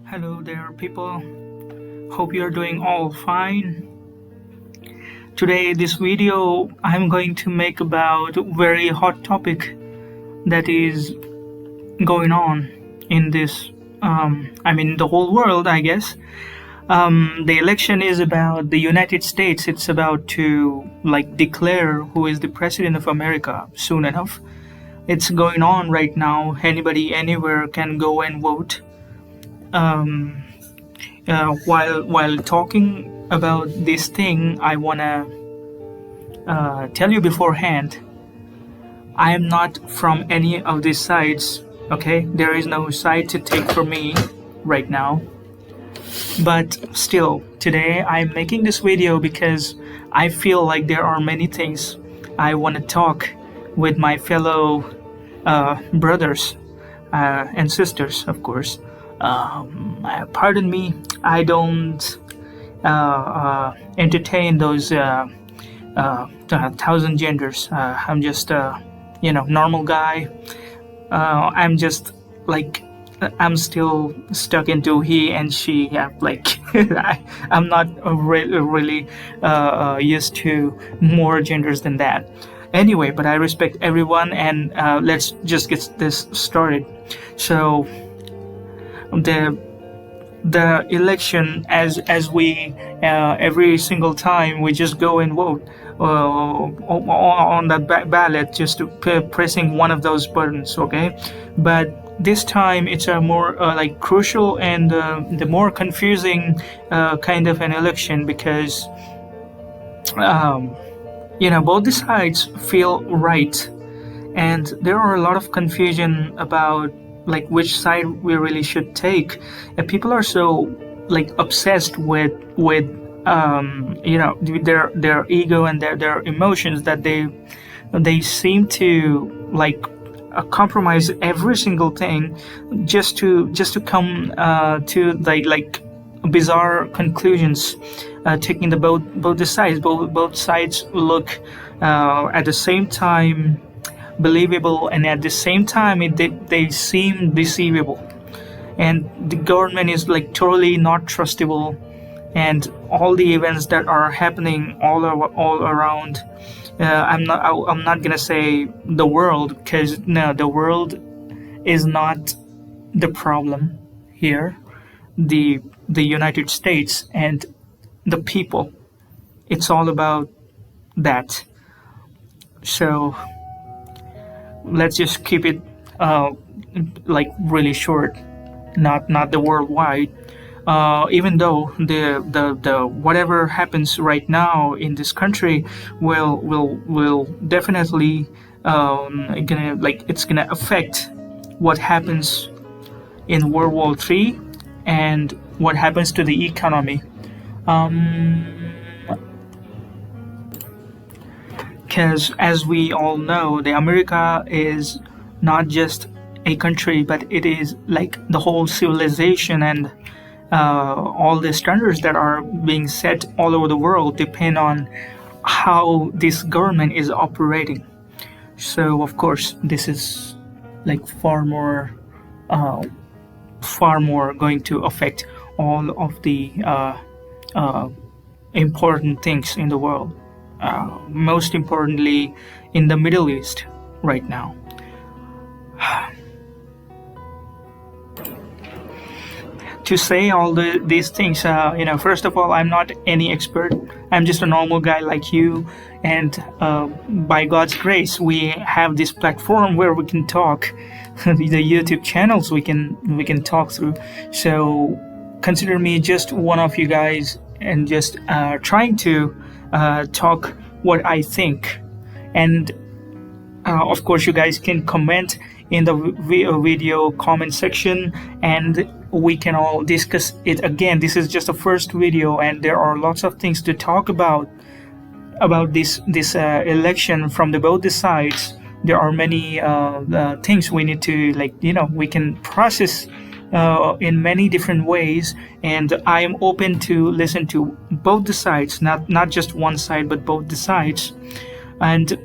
Hello there, people. Hope you're doing all fine. Today, this video I'm going to make about a very hot topic that is going on in the whole world, I guess. The election is about the United States. It's about to declare who is the president of America soon enough. It's going on right now. Anybody, anywhere can go and vote. Um, while talking about this thing, I wanna tell you beforehand, I am not from any of these sides. Okay, there is no side to take for me right now. But still, today I'm making this video because I feel like there are many things I want to talk with my fellow brothers and sisters, of course. Pardon me, I don't entertain those thousand genders. I'm just normal guy. I'm still stuck into he and she. I'm not really used to more genders than that. Anyway, but I respect everyone, and let's just get this started. So the election, as we every single time we just go and vote on that ballot, just to pressing one of those buttons, okay? But this time it's a more crucial and the more confusing kind of an election, because both the sides feel right, and there are a lot of confusion about which side we really should take. And people are so obsessed with their ego and their emotions that they seem to compromise every single thing just to come to bizarre conclusions, taking the both the sides. Both sides look at the same time believable, and at the same time they seem deceivable, and the government is totally not trustable, and all the events that are happening all around. I'm not gonna say the world, because no, the world is not the problem here. The United States and the people, it's all about that. So let's just keep it really short, not the worldwide. Even though the whatever happens right now in this country will definitely it's gonna affect what happens in World War III and what happens to the economy. Because as we all know, the America is not just a country, but it is the whole civilization, and all the standards that are being set all over the world depend on how this government is operating. So of course this is far more going to affect all of the important things in the world. Most importantly, in the Middle East right now. To say all these things, first of all, I'm not any expert. I'm just a normal guy like you, and by God's grace, we have this platform where we can talk. The YouTube channels we can talk through. So consider me just one of you guys, and just trying to talk what I think. And of course, you guys can comment in the video comment section, and we can all discuss it again. This is just a first video, and there are lots of things to talk about this election from both the sides. There are many things we need to we can process in many different ways, and I am open to listen to both the sides, not just one side, but both the sides. And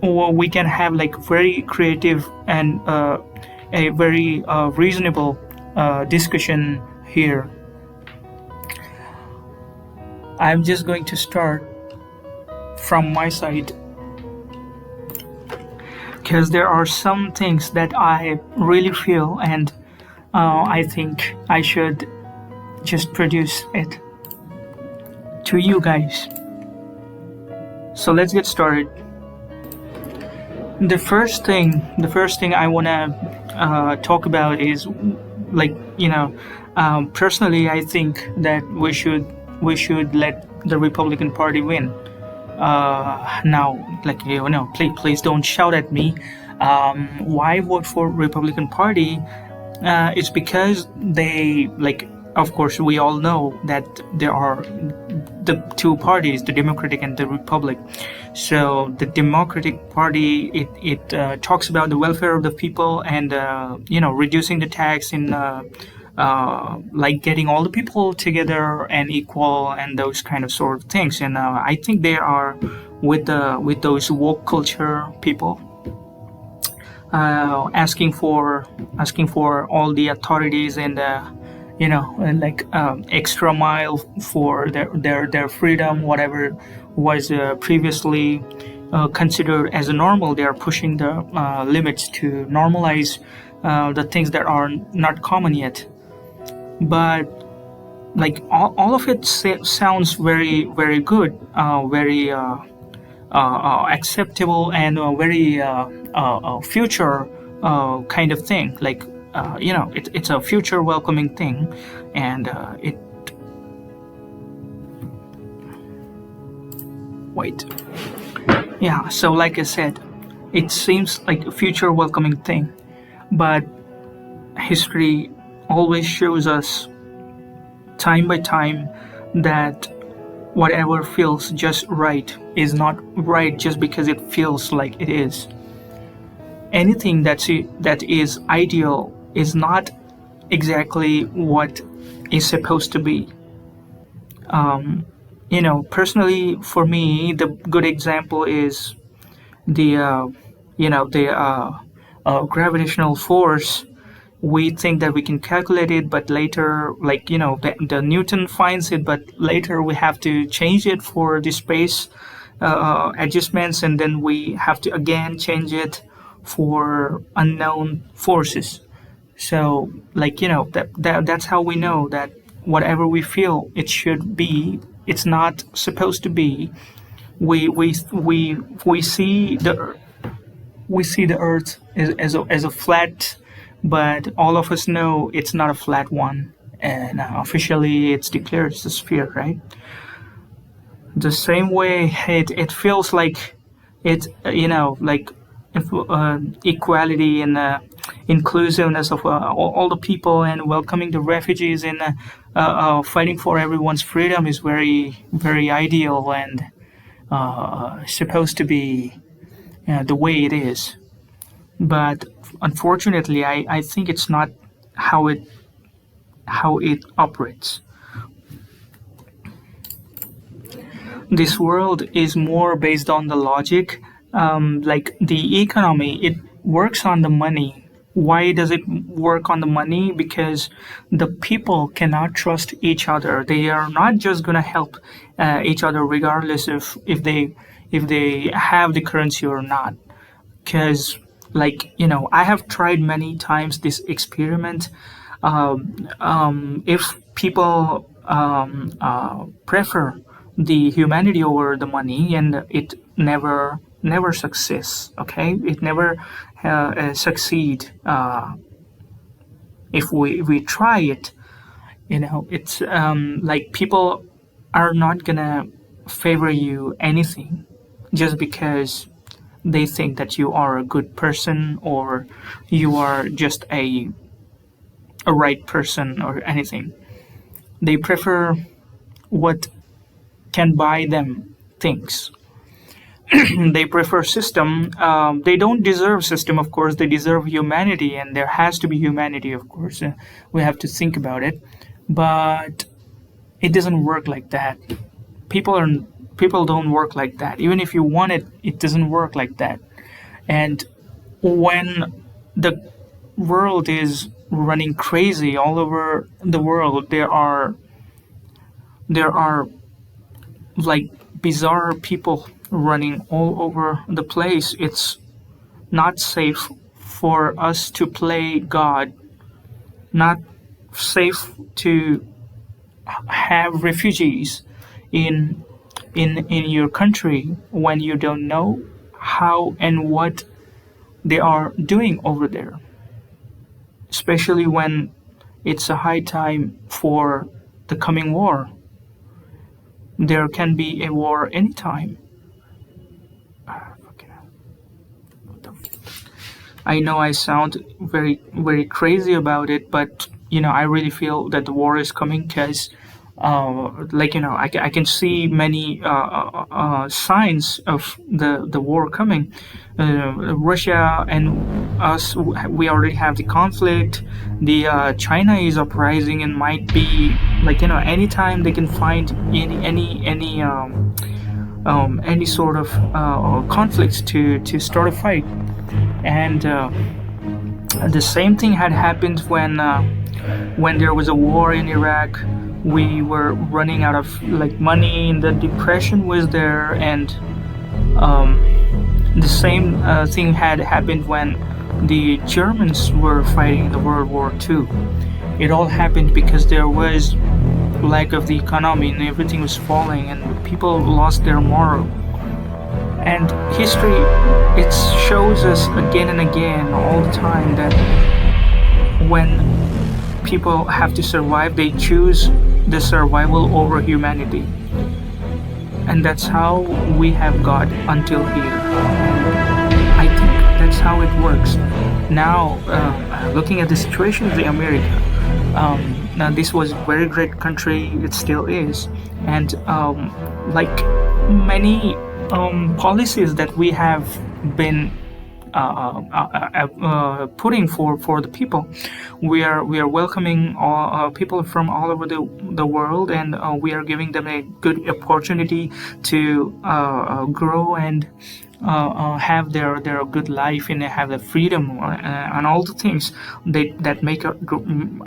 we can have very creative and a very reasonable discussion here. I'm just going to start from my side because there are some things that I really feel, and I think I should just produce it to you guys. So let's get started. The first thing I wanna talk about is, like, personally, I think that we should let the Republican Party win. Now, like, please don't shout at me. Why vote for Republican Party? It's because they, like, of course, we all know that there are the two parties, the Democratic and the Republic. So the Democratic Party, it talks about the welfare of the people and reducing the tax in like getting all the people together and equal and those kind of sort of things. And I think they are with those woke culture people. Asking for all the authorities and extra mile for their freedom, whatever was previously considered as a normal. They are pushing the limits to normalize the things that are not common yet. But like all of it sounds very, very good, very acceptable, and very future kind of thing. Like it's a future welcoming thing, and it. Wait. Yeah. So like I said, it seems like a future welcoming thing, but history always shows us time by time that whatever feels just right is not right just because it feels like it is. Anything that is ideal is not exactly what is supposed to be. Personally, for me, the good example is the gravitational force. We think that we can calculate it, but later, like, the Newton finds it, but later we have to change it for the space adjustments, and then we have to again change it for unknown forces. So, like, that's how we know that whatever we feel it should be, it's not supposed to be. We see the Earth as a flat, but all of us know it's not a flat one, and officially it's declared as a sphere, right? The same way it feels like it, like equality and inclusiveness of all the people, and welcoming the refugees, and fighting for everyone's freedom is very, very ideal and supposed to be the way it is. But unfortunately, I think it's not how it operates. This world is more based on the logic. Like the economy, it works on the money. Why does it work on the money? Because the people cannot trust each other. They are not just gonna help each other regardless of if they have the currency or not. Because, like, I have tried many times this experiment. If people prefer the humanity over the money, and it never succeeds. Okay, it never succeed. If we try it, it's like people are not gonna favor you anything just because they think that you are a good person, or you are just a right person, or anything. They prefer what can buy them things. They prefer system. They don't deserve system, of course. They deserve humanity, and there has to be humanity, of course. We have to think about it, but it doesn't work like that. People don't work like that. Even if you want it, it doesn't work like that. And when the world is running crazy all over the world. There are like bizarre people running all over the place. It's not safe for us to play God, not safe to have refugees in in your country when you don't know how and what they are doing over there, especially when it's a high time for the coming war. There can be a war anytime. Okay. I know I sound very, very crazy about it, but I really feel that the war is coming because, I can see many signs of the war coming. Russia and us, we already have the conflict. The China is uprising and might be anytime they can find any sort of conflicts to start a fight. And the same thing had happened when there was a war in Iraq. We were running out of money, and the depression was there. And the same thing had happened when the Germans were fighting the World War II. It all happened because there was lack of the economy and everything was falling, and people lost their moral. And history, it shows us again and again all the time that when people have to survive, they choose the survival over humanity. And that's how we have got until here. I think that's how it works. Now, looking at the situation of the America, now this was a very great country, it still is. And like many policies that we have been putting for the people, we are welcoming people from all over the world, and we are giving them a good opportunity to grow and have their good life and have the freedom and all the things that make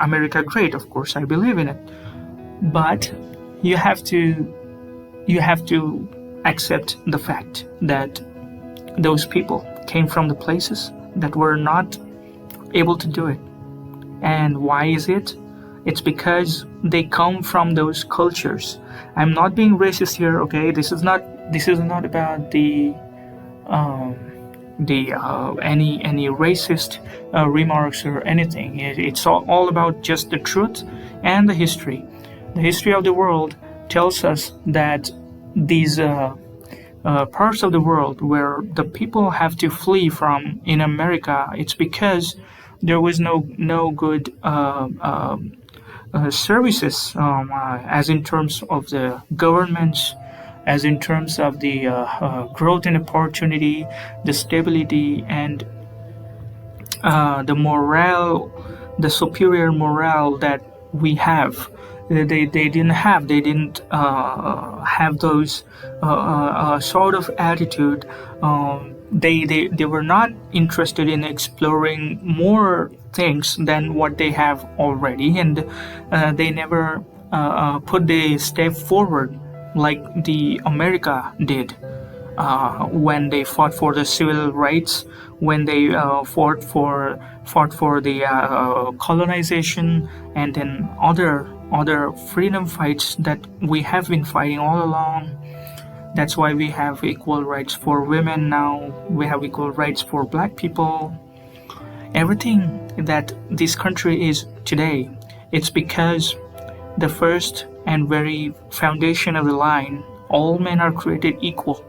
America great. Of course, I believe in it, but you have to accept the fact that those people came from the places that were not able to do it. And why is it? It's because they come from those cultures. I'm not being racist here, okay? This is not about the any racist remarks or anything. It's all about just the truth and the history. The history of the world tells us that these parts of the world where the people have to flee from in America, it's because there was no good services, as in terms of the governments, as in terms of the growth and opportunity, the stability, and the morale, the superior morale that we have. They didn't have those sort of attitude. They were not interested in exploring more things than what they have already, and they never put the step forward like the America did when they fought for the civil rights, when they fought for the colonization, and then other freedom fights that we have been fighting all along. That's why we have equal rights for women now. We have equal rights for black people. Everything that this country is today, it's because the first and very foundation of the line, all men are created equal.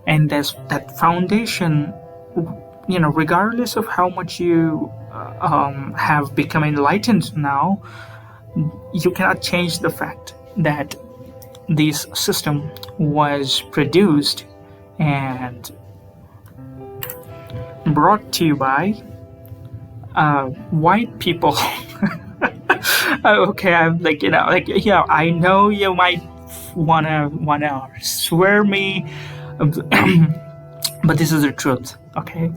And that foundation, regardless of how much you have become enlightened now, you cannot change the fact that this system was produced and brought to you by white people. Okay, I'm yeah, I know you might wanna swear me, but this is the truth. Okay,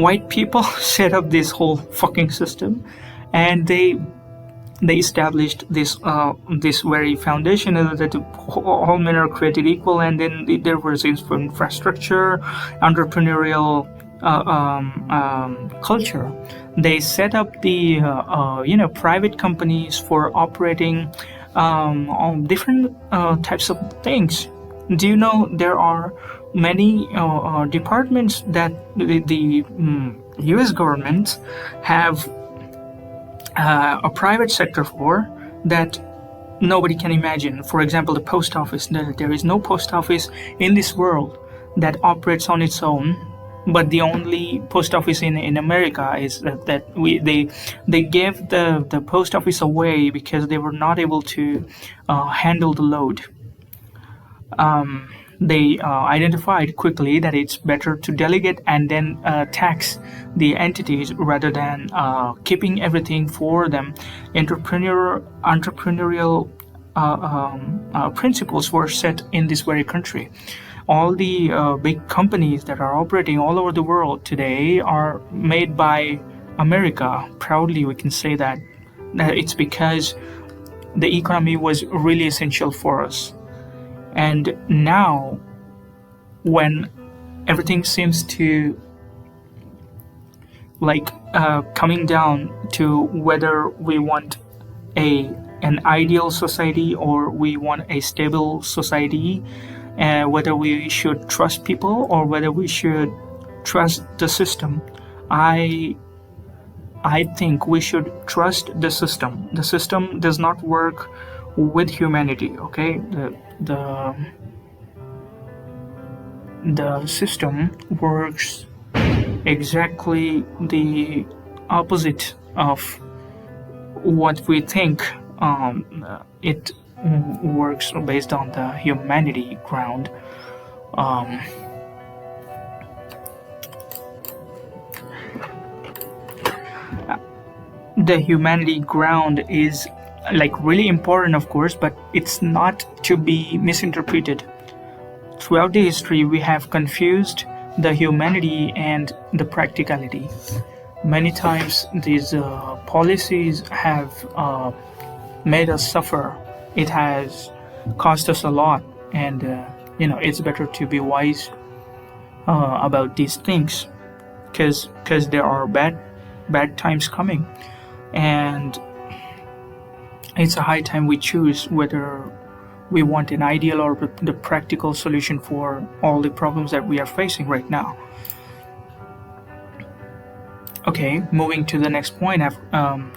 white people set up this whole fucking system, and they established this very foundation that all men are created equal, and then there was infrastructure, entrepreneurial culture. They set up the private companies for operating on different types of things. Do you know there are many departments that the U.S. government have a private sector for that nobody can imagine? For example, the post office. There is no post office in this world that operates on its own, but the only post office in America is they gave the post office away because they were not able to handle the load. They identified quickly that it's better to delegate and then tax the entities rather than keeping everything for them. Entrepreneurial principles were set in this very country. All the big companies that are operating all over the world today are made by America. Proudly, we can say that. It's because the economy was really essential for us. And now, when everything seems to coming down to whether we want an ideal society or we want a stable society, whether we should trust people or whether we should trust the system, I think we should trust the system. The system does not work with humanity, okay? The system works exactly the opposite of what we think. It works based on the humanity ground. The humanity ground is really important, of course, but it's not to be misinterpreted. Throughout the history, we have confused the humanity and the practicality. Many times these policies have made us suffer. It has cost us a lot, and it's better to be wise about these things, because there are bad times coming, and it's a high time we choose whether we want an ideal or the practical solution for all the problems that we are facing right now. Okay, moving to the next point. I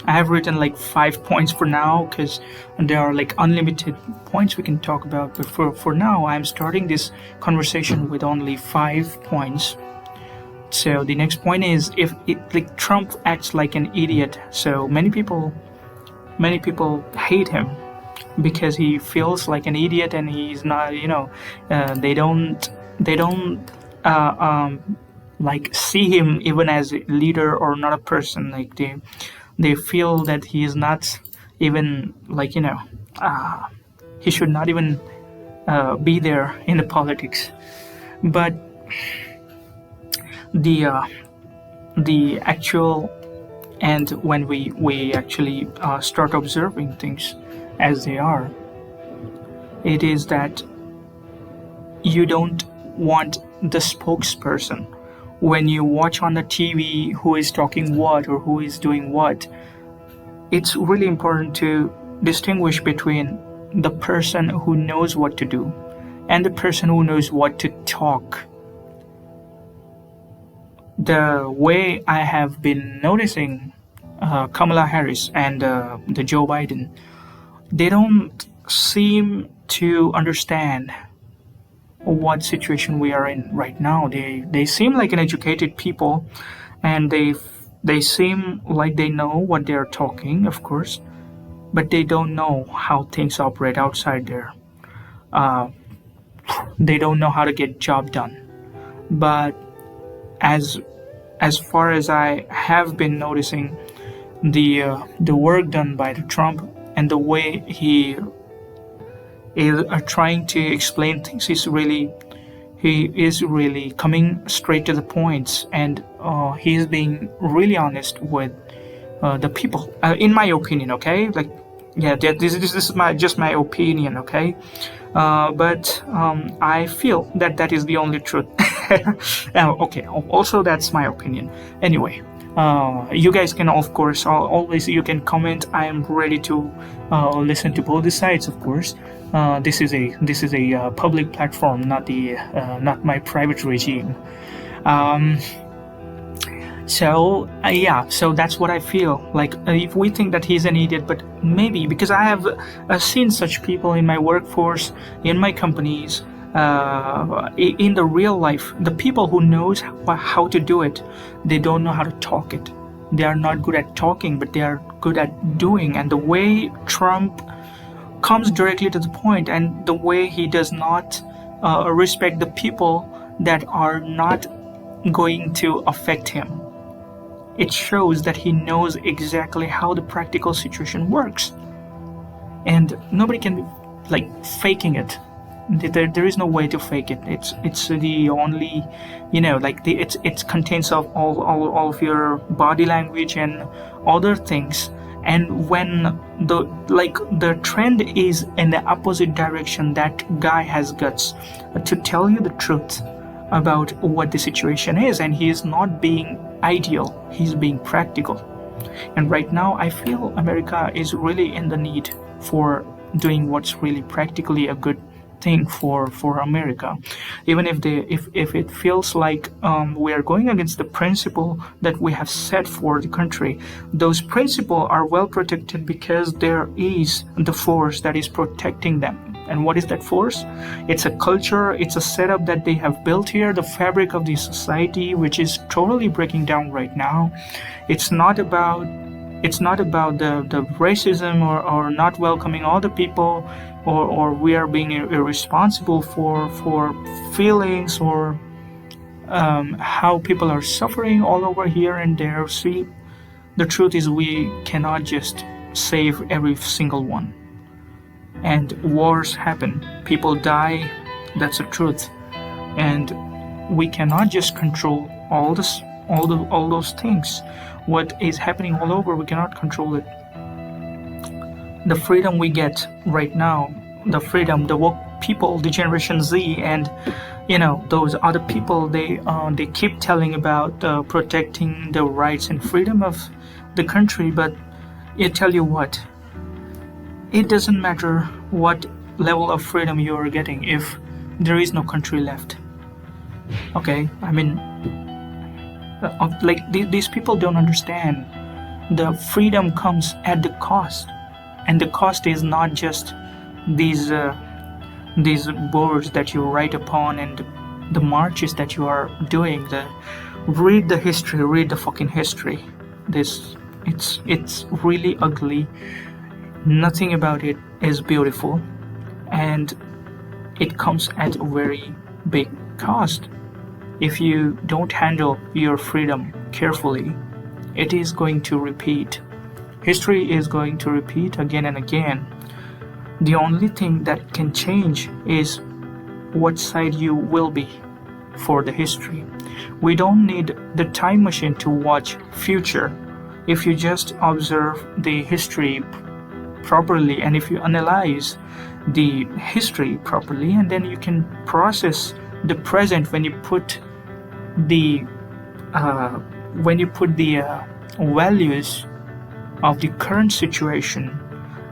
have written 5 points for now, because there are unlimited points we can talk about. But for now, I'm starting this conversation with only 5 points. So the next point is, if Trump acts like an idiot. So many people hate him because he feels like an idiot, and he's not. They don't see him even as a leader or not a person. They feel that he is not even he should not even be there in the politics. But the actual, and when we actually start observing things as they are, it is that you don't want the spokesperson. When you watch on the TV who is talking what or who is doing what, it's really important to distinguish between the person who knows what to do and the person who knows what to talk. The way I have been noticing Kamala Harris and the Joe Biden, they don't seem to understand what situation we are in right now. They seem like an educated people, and they seem like they know what they're talking, of course, but they don't know how things operate outside there. They don't know how to get job done. But as far as I have been noticing, the work done by the Trump and the way he is trying to explain things is really he is really coming straight to the points, and he is being really honest with the people, in my opinion. Okay, like, yeah, this is my opinion. Okay, but I feel that that is the only truth. Okay, also that's my opinion. Anyway, you guys can, of course, always you can comment. I am ready to listen to both the sides, of course. This is a public platform, not my private regime. So that's what I feel like. If we think that he's an idiot, but maybe because I have seen such people in my workforce, in my companies, in the real life, the people who knows how to do it, they don't know how to talk it. They are not good at talking, but they are good at doing. And the way Trump comes directly to the point, and the way he does not respect the people that are not going to affect him, it shows that he knows exactly how the practical situation works, and nobody can be like faking it. There is no way to fake it. It's the only, like it contains of all of your body language and other things. And when the trend is in the opposite direction, that guy has guts to tell you the truth about what the situation is, and he is not being ideal, he's being practical. And right now I feel America is really in the need for doing what's really practically a good thing for America, even if it feels like we are going against the principle that we have set for the country. Those principles are well protected because there is the force that is protecting them. And what is that force? It's a culture, it's a setup that they have built here, the fabric of the society, which is totally breaking down right now. It's not about the racism or not welcoming all the people, or we are being irresponsible for feelings, or how people are suffering all over here and there. See, the truth is we cannot just save every single one. And wars happen, people die, that's the truth. And we cannot just control all those things. What is happening all over, we cannot control it. The freedom we get right now, the freedom, the woke people, the Generation Z, and those other people, they keep telling about protecting the rights and freedom of the country, but I tell you what, it doesn't matter what level of freedom you are getting if there is no country left. Okay, I mean, these people don't understand. The freedom comes at the cost, and the cost is not just these boards that you write upon and the marches that you are doing. Read the history, read the fucking history. It's really ugly. Nothing about it is beautiful, and it comes at a very big cost. If you don't handle your freedom carefully, it is going to repeat. History is going to repeat again and again. The only thing that can change is what side you will be for the history. We don't need the time machine to watch future. If you just observe the history properly, and if you analyze the history properly, and then you can process the present when you put the values of the current situation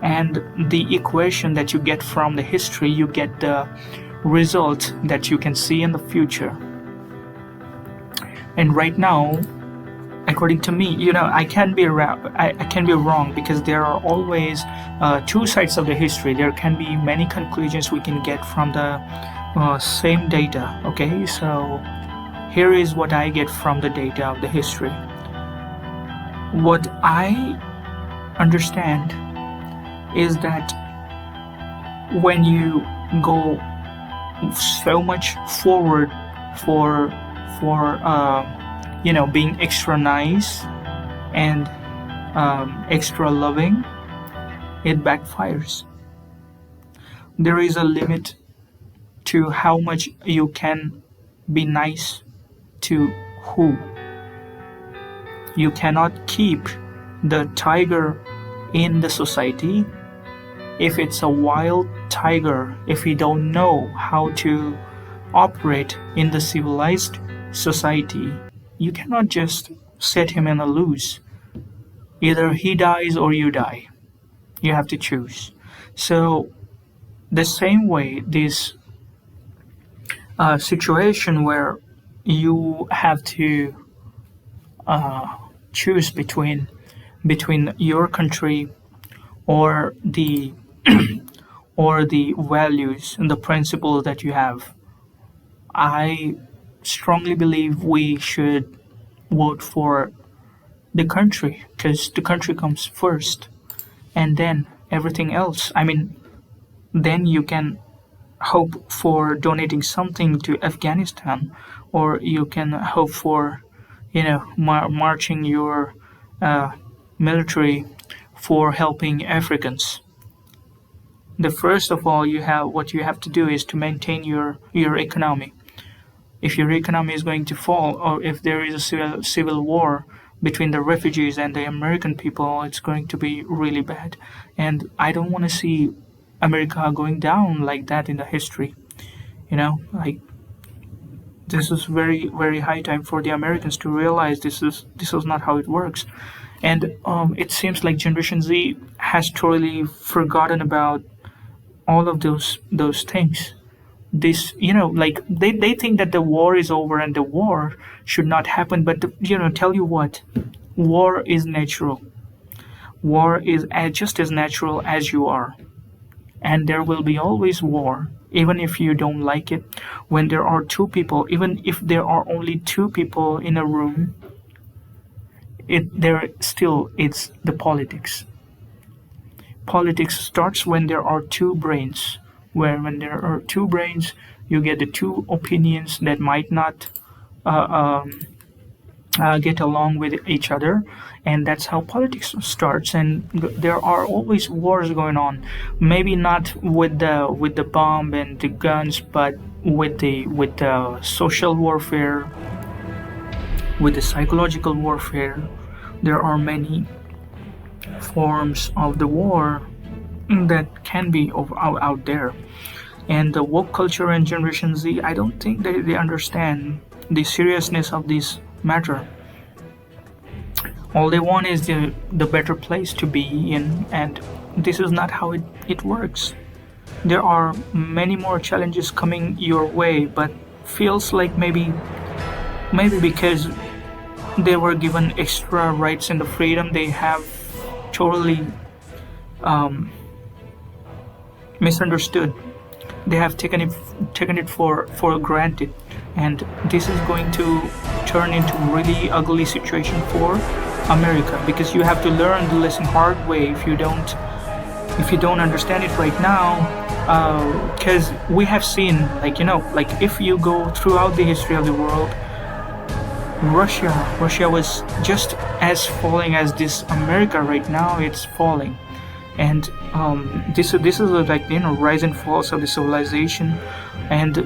and the equation that you get from the history, you get the result that you can see in the future. And right now, according to me, I can be wrong, because there are always two sides of the history. There can be many conclusions we can get from the same data. Okay, so here is what I get from the data of the history. What I understand is that when you go so much forward for being extra nice and extra loving, it backfires. There is a limit to how much you can be nice to who. You cannot keep the tiger in the society if it's a wild tiger, if we don't know how to operate in the civilized society. You cannot just set him in a loose. Either he dies or you die. You have to choose. So, the same way, this situation where you have to choose between your country or the or the values and the principles that you have. I strongly believe we should vote for the country because the country comes first and then everything else. I mean, then you can hope for donating something to Afghanistan, or you can hope for, marching your uh, military for helping Africans. The first of all, what you have to do is to maintain your economy. If your economy is going to fall, or if there is a civil war between the refugees and the American people, it's going to be really bad. And I don't want to see America going down like that in the history. Like, this is very very high time for the Americans to realize this is not how it works. And it seems like Generation Z has totally forgotten about all of those things. This, like, they think that the war is over and the war should not happen. But tell you what, war is natural. War is just as natural as you are, and there will be always war, even if you don't like it. When there are two people, even if there are only two people in a room, it's the politics. Politics starts when there are two brains. Where when there are two brains, you get the two opinions that might not uh, get along with each other, and that's how politics starts. And there are always wars going on. Maybe not with the bomb and the guns, but with the social warfare, with the psychological warfare. There are many forms of the war that can be out there. And the woke culture and Generation Z, I don't think they understand the seriousness of this matter. All they want is the better place to be in, and this is not how it works. There are many more challenges coming your way, but feels like maybe because they were given extra rights and the freedom, they have totally misunderstood. They have taken it for granted, and this is going to turn into really ugly situation for America, because you have to learn the lesson hard way if you don't understand it right now. Because we have seen, like if you go throughout the history of the world, Russia was just as falling as this America right now. It's falling, and this is like rise and falls of the civilization, and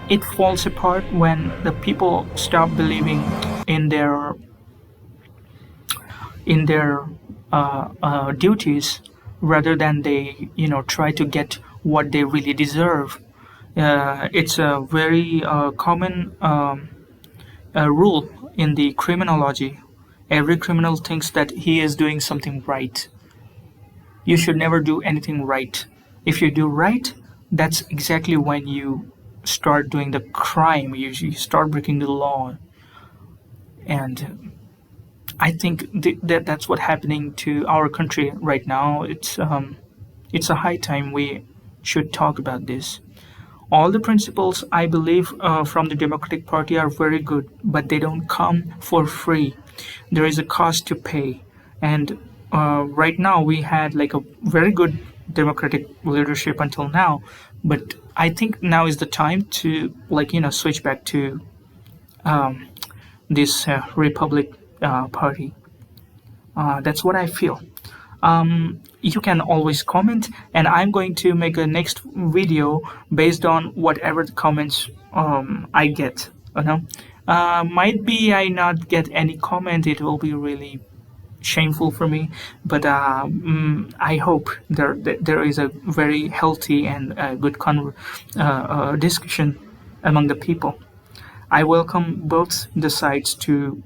it falls apart when the people stop believing in their duties, rather than they try to get what they really deserve. It's a very common rule in the criminology. Every criminal thinks that he is doing something right. You should never do anything right. If you do right, that's exactly when you start doing the crime. You start breaking the law. And I think that's what's happening to our country right now. It's a high time we should talk about this. All the principles, I believe, from the Democratic Party are very good, but they don't come for free. There is a cost to pay. And right now we had like a very good Democratic leadership until now, but I think now is the time to switch back to this Republic Party. That's what I feel. You can always comment, and I'm going to make a next video based on whatever the comments I get. You know, might be I not get any comment. It will be really shameful for me, but I hope there is a very healthy and good discussion among the people. I welcome both the sides to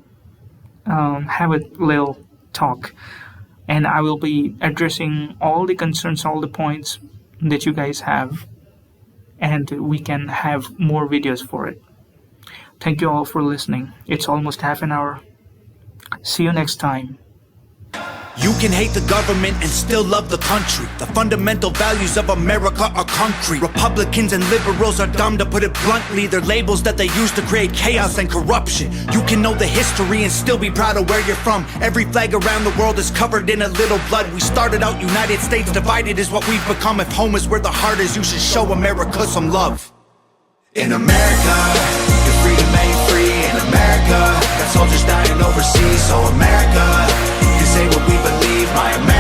have a little talk, and I will be addressing all the concerns, all the points that you guys have, and we can have more videos for it. Thank you all for listening. It's almost half an hour. See you next time. You can hate the government and still love the country. The fundamental values of America are concrete. Republicans and liberals are dumb, to put it bluntly. They're labels that they use to create chaos and corruption. You can know the history and still be proud of where you're from. Every flag around the world is covered in a little blood. We started out United States divided is what we've become. If home is where the heart is, you should show America some love. In America, your freedom ain't free. In America, got soldiers dying overseas. So America, say what we believe, my America.